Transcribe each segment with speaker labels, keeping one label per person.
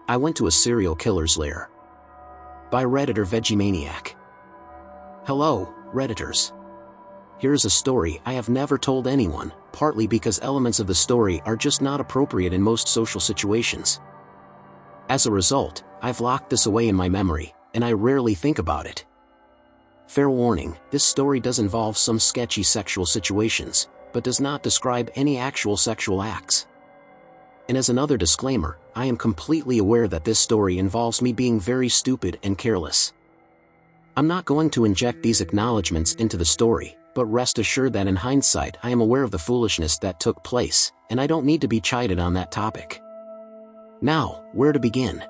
Speaker 1: I went to a serial killer's lair. By Redditor Vegemaniac. Hello, Redditors. Here's a story I have never told anyone, partly because elements of the story are just not appropriate in most social situations. As a result, I've locked this away in my memory, and I rarely think about it. Fair warning, this story does involve some sketchy sexual situations, but does not describe any actual sexual acts. And as another disclaimer, I am completely aware that this story involves me being very stupid and careless. I'm not going to inject these acknowledgements into the story, but rest assured that in hindsight I am aware of the foolishness that took place, and I don't need to be chided on that topic. Now, where to begin?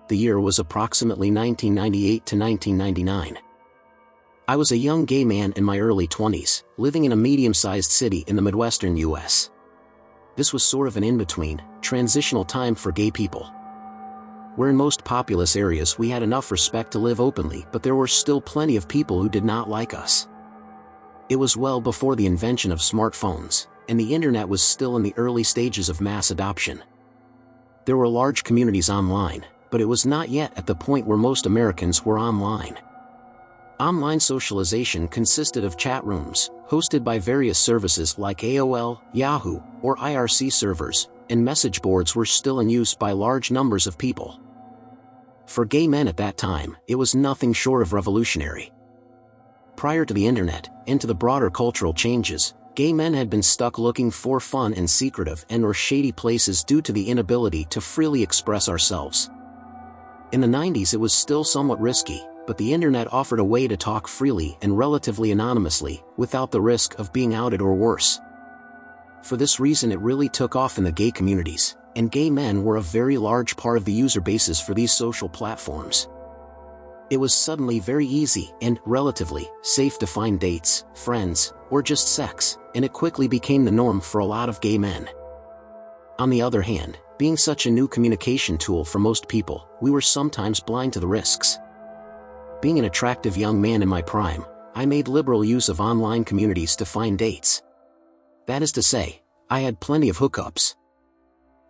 Speaker 1: The year was approximately 1998 to 1999. I was a young gay man in my early 20s, living in a medium-sized city in the Midwestern US. This was sort of an in-between, transitional time for gay people. Where in most populous areas we had enough respect to live openly, but there were still plenty of people who did not like us. It was well before the invention of smartphones, and the internet was still in the early stages of mass adoption. There were large communities online, but it was not yet at the point where most Americans were online. Online socialization consisted of chat rooms, hosted by various services like AOL, Yahoo, or IRC servers, and message boards were still in use by large numbers of people. For gay men at that time, it was nothing short of revolutionary. Prior to the internet, and to the broader cultural changes, gay men had been stuck looking for fun in secretive and/or shady places due to the inability to freely express ourselves. In the 90s it was still somewhat risky, but the internet offered a way to talk freely and relatively anonymously, without the risk of being outed or worse. For this reason it really took off in the gay communities, and gay men were a very large part of the user bases for these social platforms. It was suddenly very easy and, relatively, safe to find dates, friends, or just sex, and it quickly became the norm for a lot of gay men. On the other hand, being such a new communication tool for most people, we were sometimes blind to the risks. Being an attractive young man in my prime, I made liberal use of online communities to find dates. That is to say, I had plenty of hookups.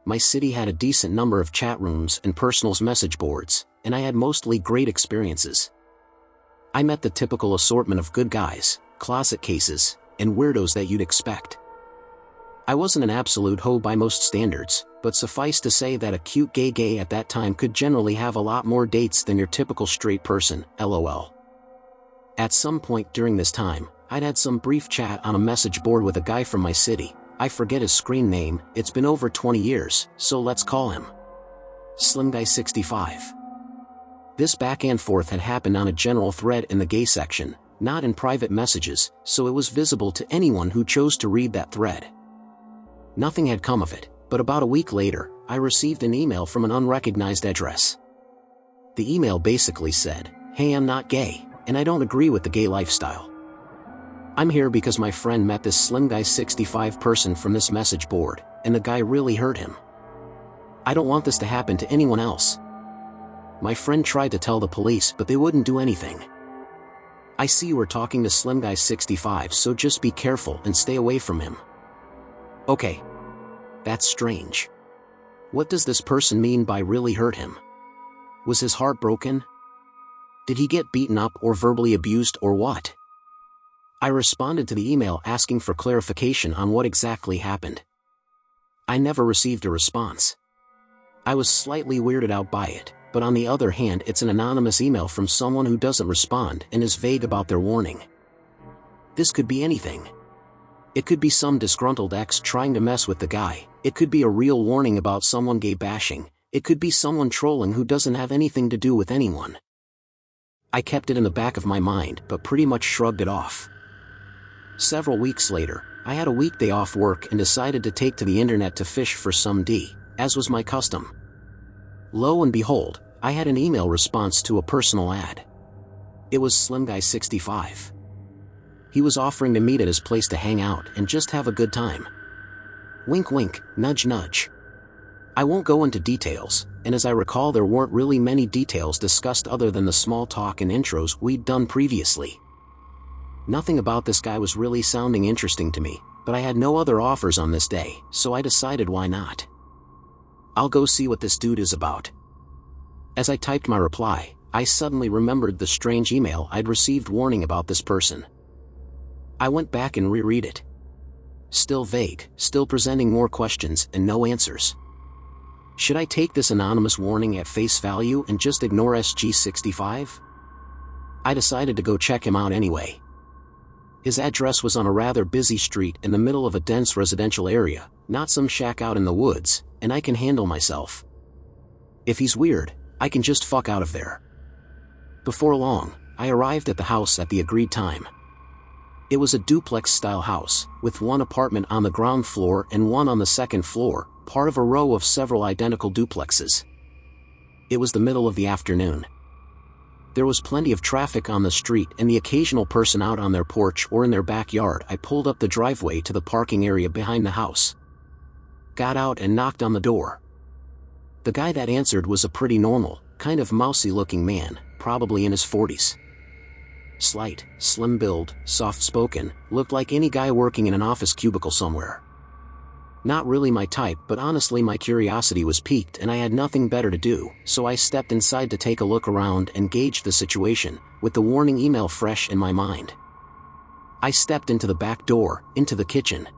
Speaker 1: My city had a decent number of chat rooms and personals message boards, and I had mostly great experiences. I met the typical assortment of good guys, closet cases, and weirdos that you'd expect. I wasn't an absolute hoe by most standards, but suffice to say that a cute gay at that time could generally have a lot more dates than your typical straight person, lol. At some point during this time, I'd had some brief chat on a message board with a guy from my city. I forget his screen name, it's been over 20 years, so let's call him Slim Guy 65. This back and forth had happened on a general thread in the gay section, not in private messages, so it was visible to anyone who chose to read that thread. Nothing had come of it, but about a week later, I received an email from an unrecognized address. The email basically said, "Hey, I'm not gay, and I don't agree with the gay lifestyle. I'm here because my friend met this Slim Guy 65 person from this message board, and the guy really hurt him. I don't want this to happen to anyone else. My friend tried to tell the police, but they wouldn't do anything. I see you were talking to Slim Guy 65, so just be careful and stay away from him." Okay. That's strange. What does this person mean by really hurt him? Was his heart broken? Did he get beaten up or verbally abused or what? I responded to the email asking for clarification on what exactly happened. I never received a response. I was slightly weirded out by it, but on the other hand it's an anonymous email from someone who doesn't respond and is vague about their warning. This could be anything. It could be some disgruntled ex trying to mess with the guy, it could be a real warning about someone gay bashing, it could be someone trolling who doesn't have anything to do with anyone. I kept it in the back of my mind but pretty much shrugged it off. Several weeks later, I had a weekday off work and decided to take to the internet to fish for some D, as was my custom. Lo and behold, I had an email response to a personal ad. It was Slim Guy 65. He was offering to meet at his place to hang out and just have a good time. Wink wink, nudge nudge. I won't go into details, and as I recall there weren't really many details discussed other than the small talk and intros we'd done previously. Nothing about this guy was really sounding interesting to me, but I had no other offers on this day, so I decided why not. I'll go see what this dude is about. As I typed my reply, I suddenly remembered the strange email I'd received warning about this person. I went back and reread it. Still vague, still presenting more questions and no answers. Should I take this anonymous warning at face value and just ignore SG65? I decided to go check him out anyway. His address was on a rather busy street in the middle of a dense residential area, not some shack out in the woods, and I can handle myself. If he's weird, I can just fuck out of there. Before long, I arrived at the house at the agreed time. It was a duplex-style house, with one apartment on the ground floor and one on the second floor, part of a row of several identical duplexes. It was the middle of the afternoon. There was plenty of traffic on the street and the occasional person out on their porch or in their backyard. I pulled up the driveway to the parking area behind the house. Got out and knocked on the door. The guy that answered was a pretty normal, kind of mousy-looking man, probably in his 40s. Slight, slim build, soft-spoken, looked like any guy working in an office cubicle somewhere. Not really my type, but honestly my curiosity was piqued and I had nothing better to do, so I stepped inside to take a look around and gauge the situation, with the warning email fresh in my mind. I stepped into the back door, into the kitchen.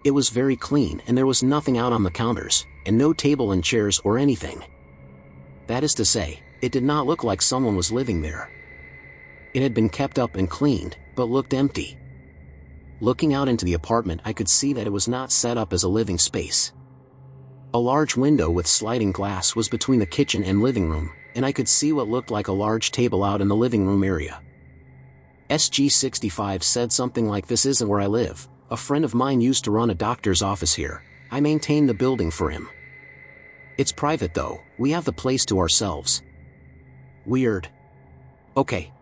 Speaker 1: It was very clean and there was nothing out on the counters, and no table and chairs or anything. That is to say, it did not look like someone was living there. It had been kept up and cleaned, but looked empty. Looking out into the apartment, I could see that it was not set up as a living space. A large window with sliding glass was between the kitchen and living room, and I could see what looked like a large table out in the living room area. SG65 said something like, "This isn't where I live. A friend of mine used to run a doctor's office here. I maintain the building for him. It's private though, we have the place to ourselves." Weird. Okay.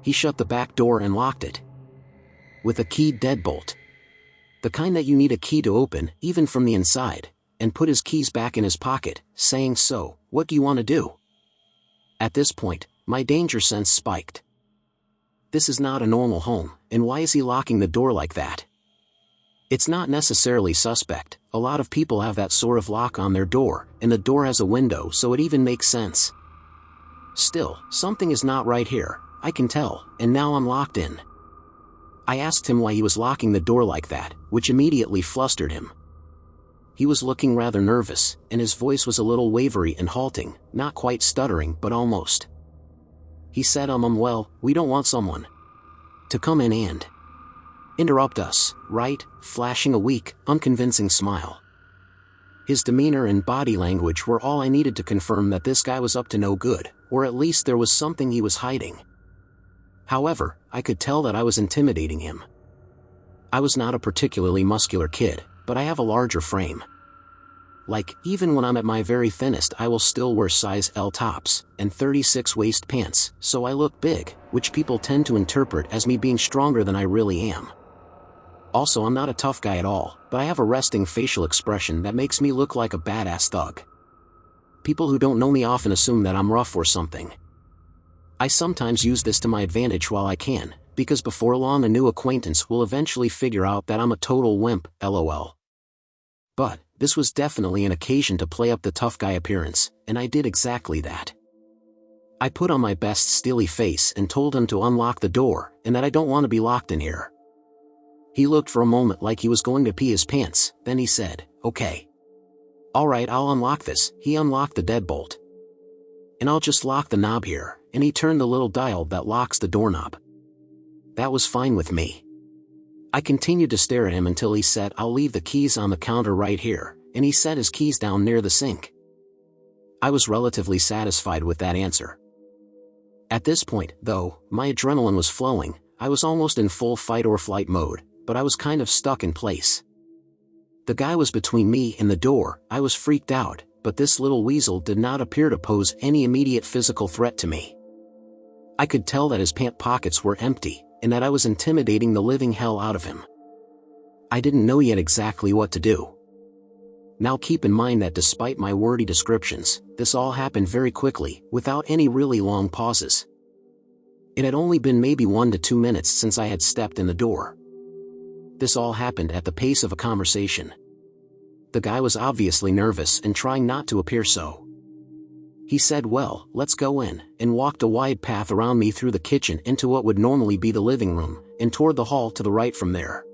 Speaker 1: He shut the back door and locked it. With a keyed deadbolt. The kind that you need a key to open, even from the inside, and put his keys back in his pocket, saying, "So, what do you want to do?" At this point, my danger sense spiked. This is not a normal home, and why is he locking the door like that? It's not necessarily suspect. A lot of people have that sort of lock on their door, and the door has a window, so it even makes sense. Still, something is not right here, I can tell, and now I'm locked in. I asked him why he was locking the door like that, which immediately flustered him. He was looking rather nervous, and his voice was a little wavery and halting, not quite stuttering but almost. He said, well, we don't want someone to come in and interrupt us, right?" flashing a weak, unconvincing smile. His demeanor and body language were all I needed to confirm that this guy was up to no good, or at least there was something he was hiding. However, I could tell that I was intimidating him. I was not a particularly muscular kid, but I have a larger frame. Like, even when I'm at my very thinnest, I will still wear size L tops and 36 waist pants, so I look big, which people tend to interpret as me being stronger than I really am. Also, I'm not a tough guy at all, but I have a resting facial expression that makes me look like a badass thug. People who don't know me often assume that I'm rough or something. I sometimes use this to my advantage while I can, because before long a new acquaintance will eventually figure out that I'm a total wimp, lol. But, this was definitely an occasion to play up the tough guy appearance, and I did exactly that. I put on my best steely face and told him to unlock the door, and that I don't want to be locked in here. He looked for a moment like he was going to pee his pants, then he said, "Okay. Alright, I'll unlock this." He unlocked the deadbolt. "And I'll just lock the knob here," and he turned the little dial that locks the doorknob. That was fine with me. I continued to stare at him until he said, "I'll leave the keys on the counter right here," and he set his keys down near the sink. I was relatively satisfied with that answer. At this point, though, my adrenaline was flowing. I was almost in full fight or flight mode, but I was kind of stuck in place. The guy was between me and the door. I was freaked out, but this little weasel did not appear to pose any immediate physical threat to me. I could tell that his pant pockets were empty, and that I was intimidating the living hell out of him. I didn't know yet exactly what to do. Now keep in mind that despite my wordy descriptions, this all happened very quickly, without any really long pauses. It had only been maybe 1 to 2 minutes since I had stepped in the door. This all happened at the pace of a conversation. The guy was obviously nervous and trying not to appear so. He said, "Well, let's go in," and walked a wide path around me through the kitchen into what would normally be the living room, and toward the hall to the right from there.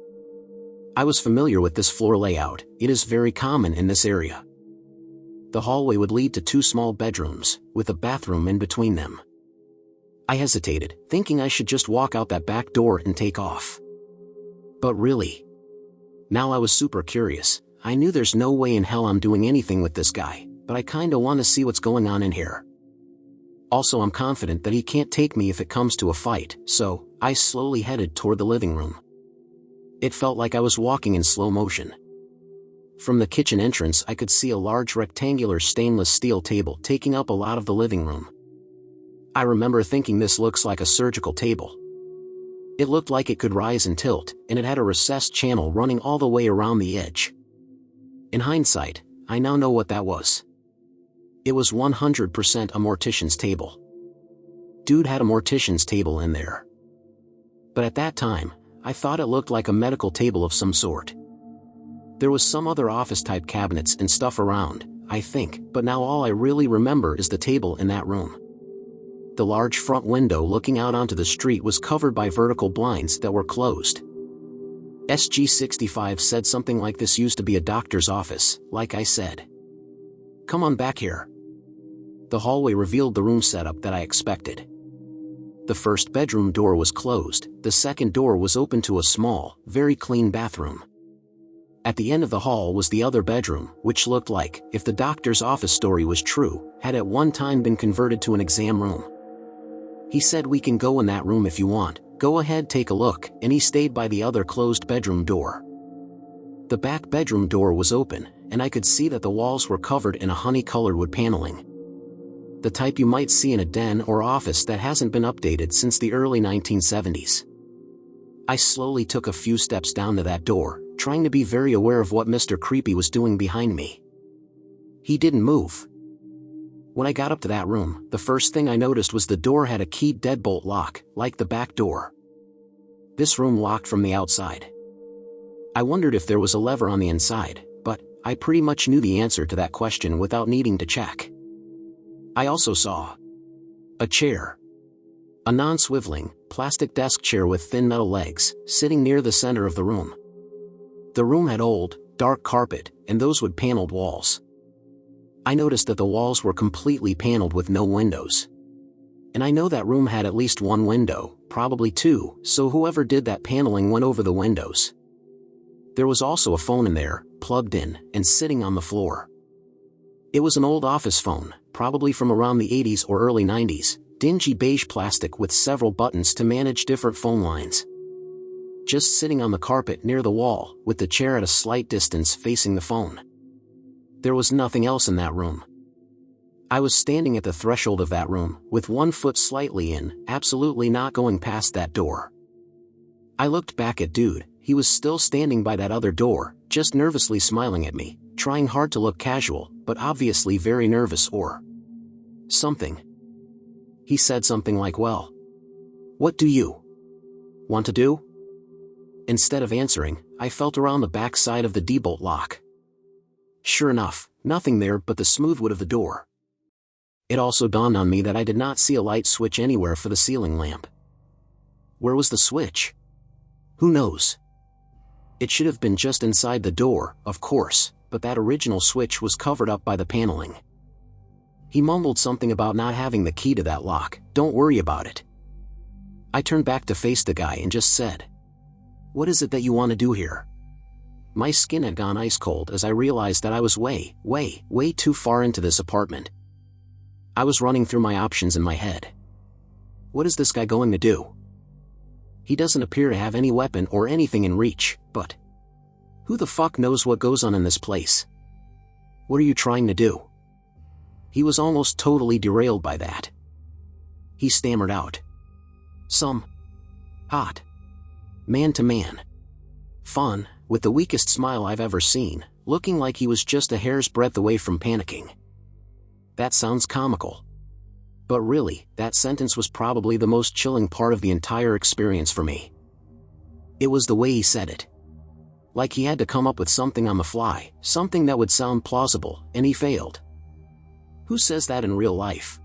Speaker 1: I was familiar with this floor layout. It is very common in this area. The hallway would lead to 2 small bedrooms, with a bathroom in between them. I hesitated, thinking I should just walk out that back door and take off. But really? Now I was super curious. I knew there's no way in hell I'm doing anything with this guy, but I kinda want to see what's going on in here. Also, I'm confident that he can't take me if it comes to a fight, so I slowly headed toward the living room. It felt like I was walking in slow motion. From the kitchen entrance I could see a large rectangular stainless steel table taking up a lot of the living room. I remember thinking, this looks like a surgical table. It looked like it could rise and tilt, and it had a recessed channel running all the way around the edge. In hindsight, I now know what that was. It was 100% a mortician's table. Dude had a mortician's table in there. But at that time, I thought it looked like a medical table of some sort. There was some other office-type cabinets and stuff around, I think, but now all I really remember is the table in that room. The large front window looking out onto the street was covered by vertical blinds that were closed. SG65 said something like, "This used to be a doctor's office," like I said. "Come on back here." The hallway revealed the room setup that I expected. The first bedroom door was closed, the second door was open to a small, very clean bathroom. At the end of the hall was the other bedroom, which looked like, if the doctor's office story was true, had at one time been converted to an exam room. He said, "We can go in that room if you want, go ahead, take a look," and he stayed by the other closed bedroom door. The back bedroom door was open, and I could see that the walls were covered in a honey-colored wood paneling. The type you might see in a den or office that hasn't been updated since the early 1970s. I slowly took a few steps down to that door, trying to be very aware of what Mr. Creepy was doing behind me. He didn't move. When I got up to that room, the first thing I noticed was the door had a keyed deadbolt lock, like the back door. This room locked from the outside. I wondered if there was a lever on the inside, but I pretty much knew the answer to that question without needing to check. I also saw a chair. A non-swiveling, plastic desk chair with thin metal legs, sitting near the center of the room. The room had old, dark carpet, and those wood-paneled walls. I noticed that the walls were completely paneled with no windows. And I know that room had at least one window, probably 2, so whoever did that paneling went over the windows. There was also a phone in there, plugged in, and sitting on the floor. It was an old office phone, probably from around the 80s or early 90s, dingy beige plastic with several buttons to manage different phone lines. Just sitting on the carpet near the wall, with the chair at a slight distance facing the phone. There was nothing else in that room. I was standing at the threshold of that room, with one foot slightly in, absolutely not going past that door. I looked back at dude. He was still standing by that other door, just nervously smiling at me, trying hard to look casual, but obviously very nervous or something. He said something like, "Well, what do you want to do?" Instead of answering, I felt around the back side of the deadbolt lock. Sure enough, nothing there but the smooth wood of the door. It also dawned on me that I did not see a light switch anywhere for the ceiling lamp. Where was the switch? Who knows? It should have been just inside the door, of course, but that original switch was covered up by the paneling. He mumbled something about not having the key to that lock. "Don't worry about it." I turned back to face the guy and just said, "What is it that you want to do here?" My skin had gone ice cold as I realized that I was way too far into this apartment. I was running through my options in my head. What is this guy going to do? He doesn't appear to have any weapon or anything in reach, but who the fuck knows what goes on in this place? What are you trying to do? He was almost totally derailed by that. He stammered out, "Some hot man-to-man fun," with the weakest smile I've ever seen, looking like he was just a hair's breadth away from panicking. That sounds comical. But really, that sentence was probably the most chilling part of the entire experience for me. It was the way he said it. Like he had to come up with something on the fly, something that would sound plausible, and he failed. Who says that in real life?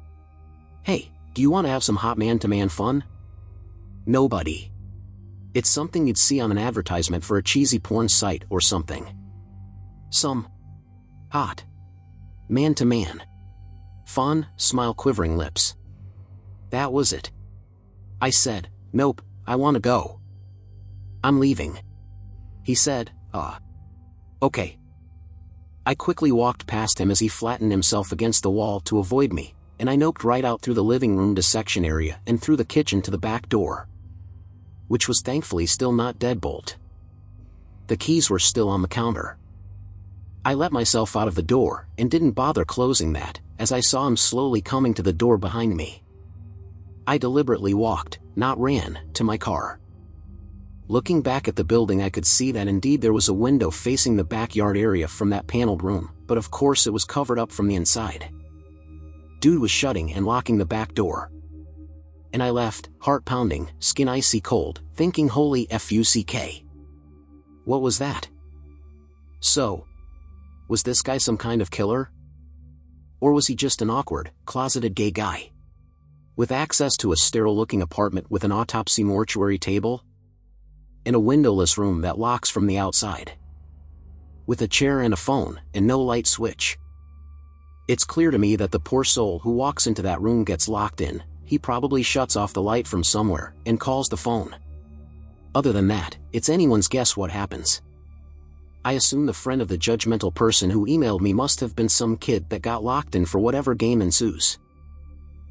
Speaker 1: Hey, do you want to have some hot man-to-man fun? Nobody. It's something you'd see on an advertisement for a cheesy porn site or something. Some hot man-to-man fun, smile, quivering lips. That was it. I said, "Nope, I want to go. I'm leaving." He said, okay." I quickly walked past him as he flattened himself against the wall to avoid me, and I noped right out through the living room dissection area and through the kitchen to the back door, which was thankfully still not deadbolt. The keys were still on the counter. I let myself out of the door and didn't bother closing that, as I saw him slowly coming to the door behind me. I deliberately walked, not ran, to my car. Looking back at the building, I could see that indeed there was a window facing the backyard area from that paneled room, but of course it was covered up from the inside. Dude was shutting and locking the back door. And I left, heart pounding, skin icy cold, thinking holy fuck. What was that? So, was this guy some kind of killer? Or was he just an awkward, closeted gay guy with access to a sterile-looking apartment with an autopsy mortuary table? In a windowless room that locks from the outside, with a chair and a phone, and no light switch. It's clear to me that the poor soul who walks into that room gets locked in. He probably shuts off the light from somewhere, and calls the phone. Other than that, it's anyone's guess what happens. I assume the friend of the judgmental person who emailed me must have been some kid that got locked in for whatever game ensues.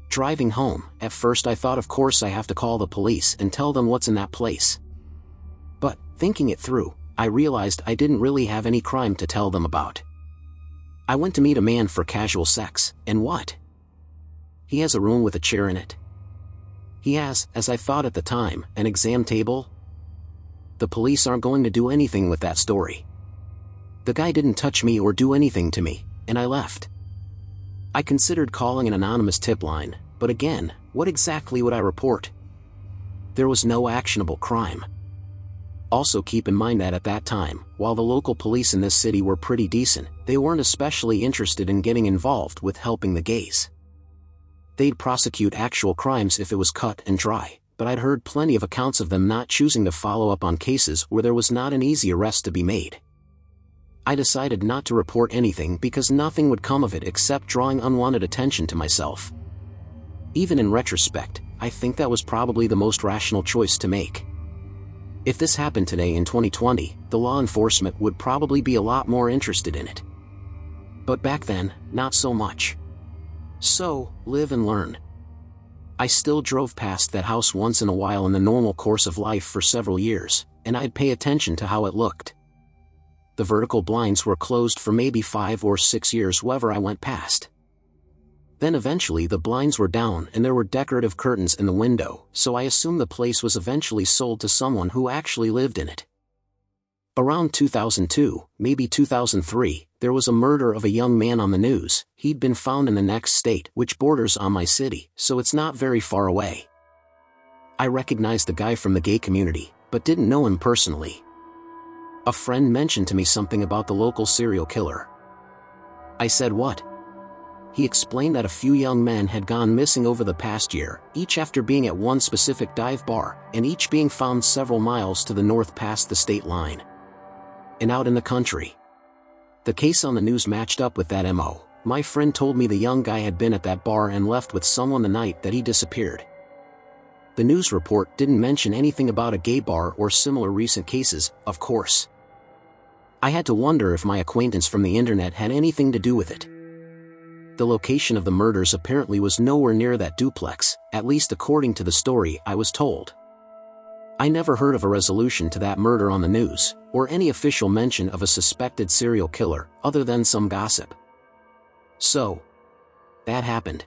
Speaker 1: Driving home, at first I thought of course I have to call the police and tell them what's in that place. But, thinking it through, I realized I didn't really have any crime to tell them about. I went to meet a man for casual sex, and what? He has a room with a chair in it. He has, as I thought at the time, an exam table. The police aren't going to do anything with that story. The guy didn't touch me or do anything to me, and I left. I considered calling an anonymous tip line, but again, what exactly would I report? There was no actionable crime. Also keep in mind that at that time, while the local police in this city were pretty decent, they weren't especially interested in getting involved with helping the gays. They'd prosecute actual crimes if it was cut and dry, but I'd heard plenty of accounts of them not choosing to follow up on cases where there was not an easy arrest to be made. I decided not to report anything because nothing would come of it except drawing unwanted attention to myself. Even in retrospect, I think that was probably the most rational choice to make. If this happened today in 2020, the law enforcement would probably be a lot more interested in it. But back then, not so much. So, live and learn. I still drove past that house once in a while in the normal course of life for several years, and I'd pay attention to how it looked. The vertical blinds were closed for maybe 5 or 6 years wherever I went past. Then eventually the blinds were down and there were decorative curtains in the window, so I assume the place was eventually sold to someone who actually lived in it. Around 2002, maybe 2003, there was a murder of a young man on the news. He'd been found in the next state, which borders on my city, so it's not very far away. I recognized the guy from the gay community, but didn't know him personally. A friend mentioned to me something about the local serial killer. I said what? He explained that a few young men had gone missing over the past year, each after being at one specific dive bar, and each being found several miles to the north past the state line. And out in the country. The case on the news matched up with that MO. My friend told me the young guy had been at that bar and left with someone the night that he disappeared. The news report didn't mention anything about a gay bar or similar recent cases, of course. I had to wonder if my acquaintance from the internet had anything to do with it. The location of the murders apparently was nowhere near that duplex, at least according to the story I was told. I never heard of a resolution to that murder on the news, or any official mention of a suspected serial killer, other than some gossip. So, that happened.